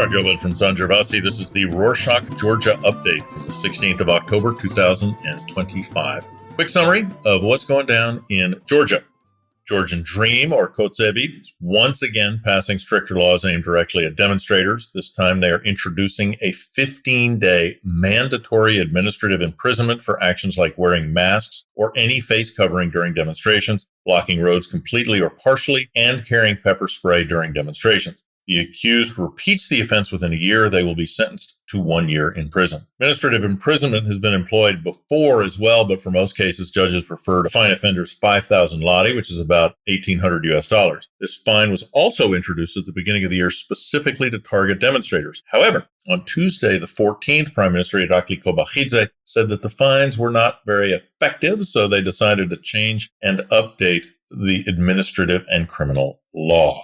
Omar Jovad from San Gervasi. This is the Rorschach, Georgia update from the 16th of October, 2025. Quick summary of what's going down in Georgia. Georgian Dream, or COSCE, is once again passing stricter laws aimed directly at demonstrators. This time they are introducing a 15-day mandatory administrative imprisonment for actions like wearing masks or any face covering during demonstrations, blocking roads completely or partially, and carrying pepper spray during demonstrations. The accused repeats the offense within a year, they will be sentenced to 1 year in prison. Administrative imprisonment has been employed before as well, but for most cases, judges prefer to fine offenders 5,000 lari, which is about $1,800. This fine was also introduced at the beginning of the year specifically to target demonstrators. However, on Tuesday, the 14th, Prime Minister Irakli Kobakhidze said that the fines were not very effective, so they decided to change and update the administrative and criminal law.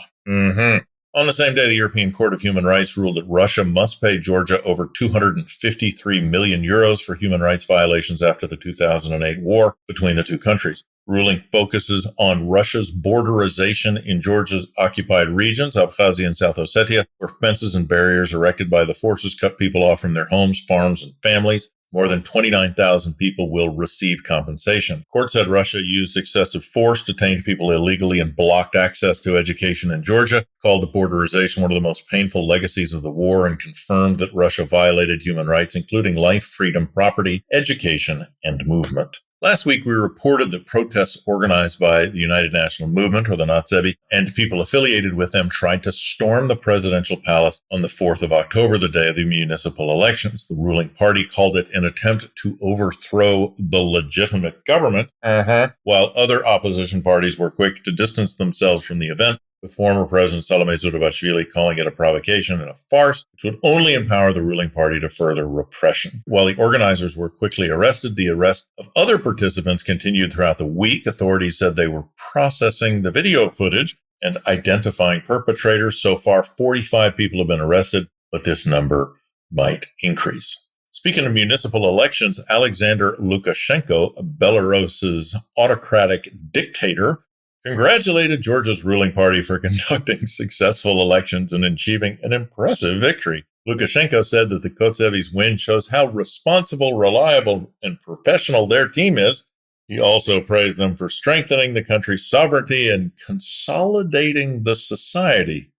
On the same day, the European Court of Human Rights ruled that Russia must pay Georgia over 253 million euros for human rights violations after the 2008 war between the two countries. Ruling focuses on Russia's borderization in Georgia's occupied regions, Abkhazia and South Ossetia, where fences and barriers erected by the forces cut people off from their homes, farms, and families. More than 29,000 people will receive compensation. Court said Russia used excessive force, detained people illegally, and blocked access to education in Georgia, called the borderization one of the most painful legacies of the war, and confirmed that Russia violated human rights, including life, freedom, property, education, and movement. Last week, we reported that protests organized by the United National Movement, or the Natsebi, and people affiliated with them tried to storm the presidential palace on the 4th of October, the day of the municipal elections. The ruling party called it an attempt to overthrow the legitimate government, while other opposition parties were quick to distance themselves from the event, with former President Salome Zurabashvili calling it a provocation and a farce, which would only empower the ruling party to further repression. While the organizers were quickly arrested, the arrest of other participants continued throughout the week. Authorities said they were processing the video footage and identifying perpetrators. So far, 45 people have been arrested, but this number might increase. Speaking of municipal elections, Alexander Lukashenko, Belarus's autocratic dictator, congratulated Georgia's ruling party for conducting successful elections and achieving an impressive victory. Lukashenko said that the COSCE's win shows how responsible, reliable, and professional their team is. He also praised them for strengthening the country's sovereignty and consolidating the society,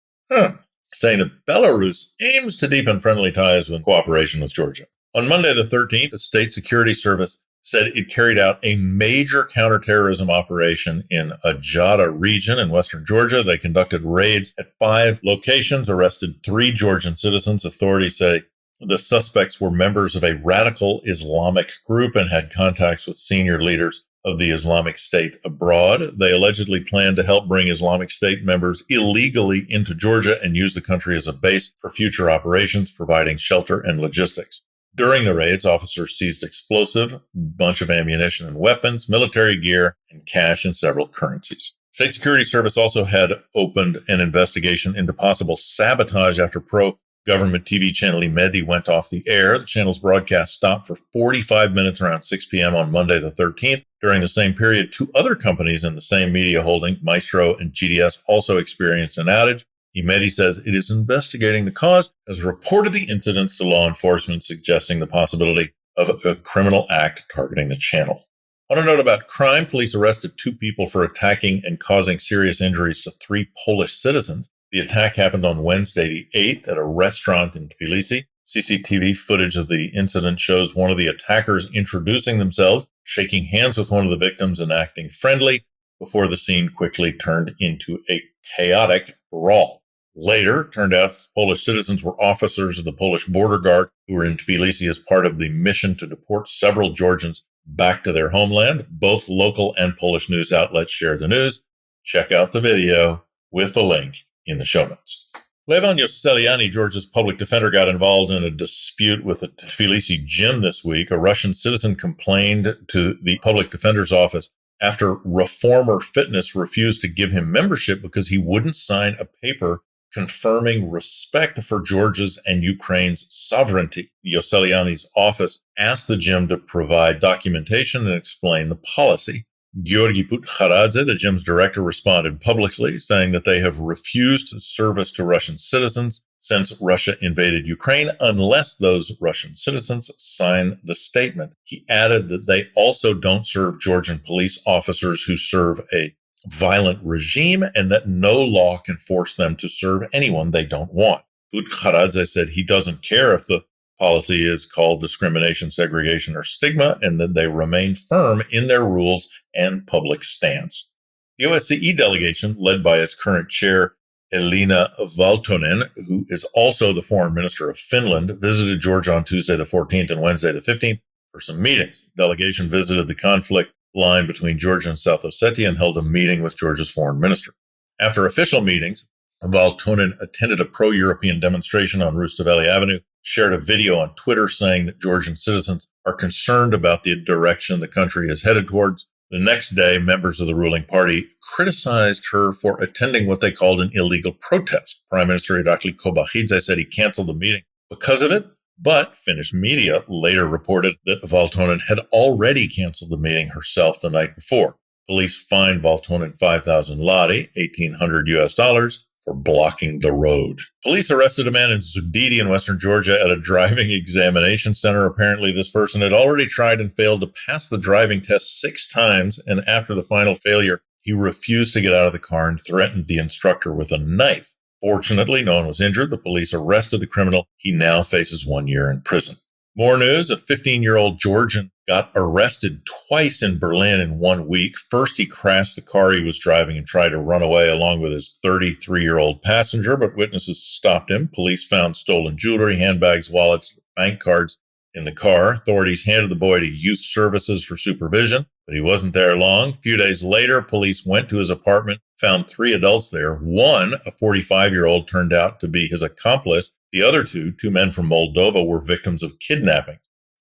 saying that Belarus aims to deepen friendly ties and cooperation with Georgia. On Monday the 13th, the State Security Service said it carried out a major counterterrorism operation in Adjara region in western Georgia. They conducted raids at 5 locations, arrested 3 Georgian citizens. Authorities say the suspects were members of a radical Islamic group and had contacts with senior leaders of the Islamic State abroad. They allegedly planned to help bring Islamic State members illegally into Georgia and use the country as a base for future operations, providing shelter and logistics. During the raids, officers seized explosive, bunch of ammunition and weapons, military gear, and cash in several currencies. State Security Service also had opened an investigation into possible sabotage after pro-government TV channel Imedi went off the air. The channel's broadcast stopped for 45 minutes around 6 p.m. on Monday the 13th. During the same period, 2 other companies in the same media holding, Maestro and GDS, also experienced an outage. Imedi says it is investigating the cause, has reported the incidents to law enforcement, suggesting the possibility of a criminal act targeting the channel. On a note about crime, police arrested 2 people for attacking and causing serious injuries to 3 Polish citizens. The attack happened on Wednesday the 8th at a restaurant in Tbilisi. CCTV footage of the incident shows one of the attackers introducing themselves, shaking hands with one of the victims and acting friendly, before the scene quickly turned into a chaotic brawl. Later, it turned out Polish citizens were officers of the Polish border guard who were in Tbilisi as part of the mission to deport several Georgians back to their homeland. Both local and Polish news outlets shared the news. Check out the video with the link in the show notes. Levon Yosseliani, Georgia's public defender, got involved in a dispute with a Tbilisi gym this week. A Russian citizen complained to the public defender's office after Reformer Fitness refused to give him membership because he wouldn't sign a paper confirming respect for Georgia's and Ukraine's sovereignty. Yosseliani's office asked the gym to provide documentation and explain the policy. Georgi Putharadze, the gym's director, responded publicly, saying that they have refused service to Russian citizens since Russia invaded Ukraine unless those Russian citizens sign the statement. He added that they also don't serve Georgian police officers who serve a violent regime and that no law can force them to serve anyone they don't want. Putharadze said he doesn't care if the policy is called discrimination, segregation, or stigma, and that they remain firm in their rules and public stance. The OSCE delegation, led by its current chair, Elina Valtonen, who is also the foreign minister of Finland, visited Georgia on Tuesday the 14th and Wednesday the 15th for some meetings. The delegation visited the conflict line between Georgia and South Ossetia and held a meeting with Georgia's foreign minister. After official meetings, Valtonen attended a pro-European demonstration on Rustaveli Avenue, shared a video on Twitter saying that Georgian citizens are concerned about the direction the country is headed towards. The next day, members of the ruling party criticized her for attending what they called an illegal protest. Prime Minister Irakli Kobakhidze said he canceled the meeting because of it, but Finnish media later reported that Valtonen had already canceled the meeting herself the night before. Police fined Valtonen 5,000 lari, $1,800, for blocking the road. Police arrested a man in Zubidi in western Georgia at a driving examination center. Apparently, this person had already tried and failed to pass the driving test 6 times, and after the final failure, he refused to get out of the car and threatened the instructor with a knife. Fortunately, no one was injured. The police arrested the criminal. He now faces 1 year in prison. More news, a 15-year-old Georgian got arrested twice in Berlin in 1 week. First, he crashed the car he was driving and tried to run away along with his 33-year-old passenger, but witnesses stopped him. Police found stolen jewelry, handbags, wallets, bank cards in the car. Authorities handed the boy to youth services for supervision, but he wasn't there long. A few days later, police went to his apartment, found 3 adults there. One, a 45-year-old, turned out to be his accomplice. The other 2 men from Moldova, were victims of kidnapping.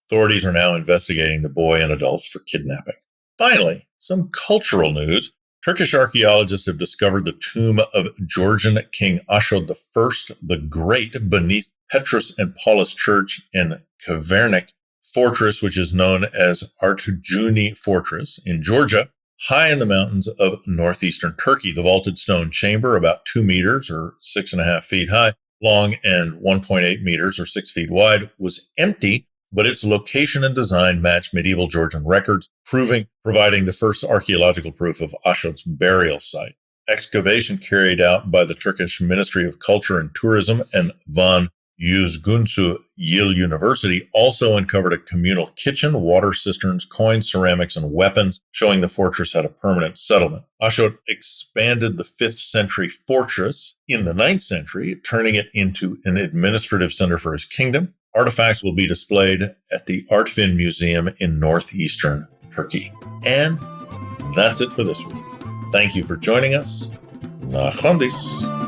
Authorities are now investigating the boy and adults for kidnapping. Finally, some cultural news. Turkish archaeologists have discovered the tomb of Georgian King Ashot I the Great beneath Petrus and Paulus Church in Kavernik Fortress, which is known as Artujuni Fortress in Georgia, high in the mountains of northeastern Turkey. The vaulted stone chamber, about 2 meters or 6.5 feet high, long and 1.8 meters or 6 feet wide, was empty, but its location and design matched medieval Georgian records, providing the first archaeological proof of Ashot's burial site. Excavation carried out by the Turkish Ministry of Culture and Tourism and Van Yüzgünsu Yale University also uncovered a communal kitchen, water cisterns, coins, ceramics, and weapons, showing the fortress had a permanent settlement. Ashot expanded the 5th century fortress in the 9th century, turning it into an administrative center for his kingdom. Artifacts will be displayed at the Artvin Museum in northeastern Turkey. And that's it for this week. Thank you for joining us. Nachandis.